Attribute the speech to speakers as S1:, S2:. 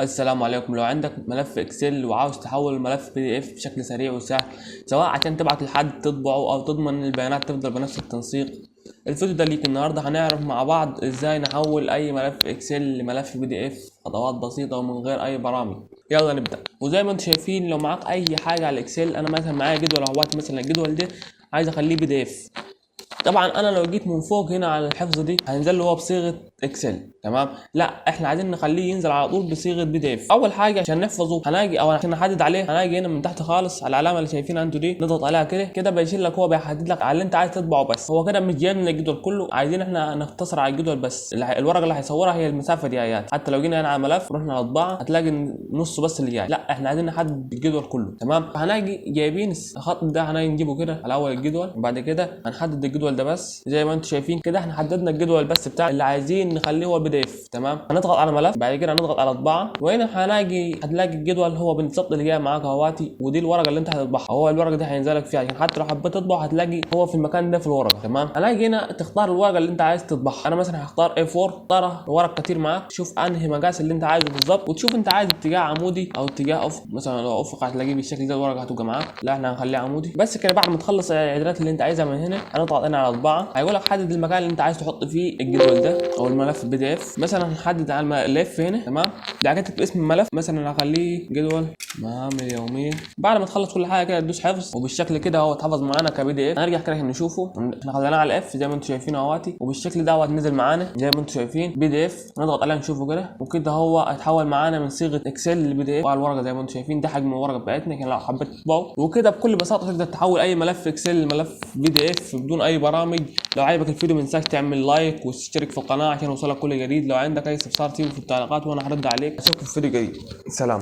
S1: السلام عليكم. لو عندك ملف اكسل وعاوز تحول ملف بي دي اف بشكل سريع وسهل، سواء عشان تبعت لحد تطبعه او تضمن ان البيانات تفضل بنفس التنسيق، الفيديو ده ليك. النهارده هنعرف مع بعض ازاي نحول اي ملف اكسل لملف بي دي اف، خطوات بسيطه ومن غير اي برامج. يلا نبدا. وزي ما انتم شايفين، لو معاك اي حاجه على الاكسل، انا مثلا معايا جدول اهوت، مثلا الجدول ده عايز اخليه بي دي اف. طبعا انا لو جيت من فوق هنا على الحفظ دي هينزل له هو بصيغه اكسل، تمام؟ لا، احنا عايزين نخليه ينزل على طول بصيغه بي دي اف. اول حاجه عشان نحفظه هناجي او عشان نحدد عليه، هناي هنا من تحت خالص على العلامه اللي شايفينها انتوا دي، نضغط عليها كده كده بيشيل لك، هو بيحدد لك على اللي انت عايز تطبعه. بس هو كده مش جايب لنا الجدول كله، عايزين احنا نختصر على الجدول بس. الورقه اللي هيصورها هي المسافه دي ايات. حتى لو جينا هنا على الملف ورحنا نطبعه هتلاقي نصه بس اللي جاي. لا، احنا عايزين نحدد الجدول كله، تمام؟ هنلاقي جايبين الخط ده، هنلاقي نجيبه كده على اول الجدول، وبعد كده هنحدد الجدول ده بس. زي ما انتم شايفين كده احنا حددنا الجدول بس بتاع اللي عايزين نخليه هو بي دي اف، تمام؟ هنضغط على ملف، بعد كده هنضغط على طباعه، وهنا هتلاقي الجدول هو بالظبط اللي جاي معاك اهواتي. ودي الورقه اللي انت هتطبعها، هو الورقه دي هينزل لك فيها عشان حتى لو حبيت تطبع هتلاقي هو في المكان ده في الورقه، تمام؟ هلاقي هنا تختار الورقه اللي انت عايز تطبعها. انا مثلا هختار A4، اختار ورق كتير معاك، شوف انهي مقاس اللي انت عايزه بالظبط، وتشوف انت عايز اتجاه عمودي او اتجاه افق. مثلا لو افق هتلاقيه بالشكل ده، الورقه هتبقى معاك. لا، احنا هنخليه عمودي بس كده. بعد ما تخلص الاعدادات اللي انت عايزها من هنا هنضغط هنا على طباعه، هيقول لك حدد المكان اللي انت عايز تحط فيه الجدول ده او الملف البي دي اف. مثلا هنحدد على الملف هنا، تمام؟ ده كاتب اسم الملف، مثلا هخليه جدول مهام اليوميه. بعد ما تخلص كل حاجه كده تدوس حفظ، وبالشكل كده هو اتحفظ معانا كبي دي اف. هنرجع كده نشوفه، احنا خليناه على الاف زي ما انتم شايفين اهواتي، وبالشكل ده نزل معانا زي ما انتم شايفين بي دي اف. نضغط عليه نشوفه كده، وكده هو اتحول معانا من صيغه اكسل لبي دي اف على الورقه. زي ما انتم شايفين ده حجم الورقه بتاعتنا، لكن لو حبيت تطبعه وكده بكل بساطه تقدر تحول اي ملف اكسل لملف بي دي اف بدون اي برامج. لو عجبك الفيديو ما تنساش تعمل لايك وتشترك في القناه عشان يوصلك كل جديد. لو عندك اي استفسار سيبه في التعليقات وانا هرد عليك. اشوفكم في فيديو جديد. سلام.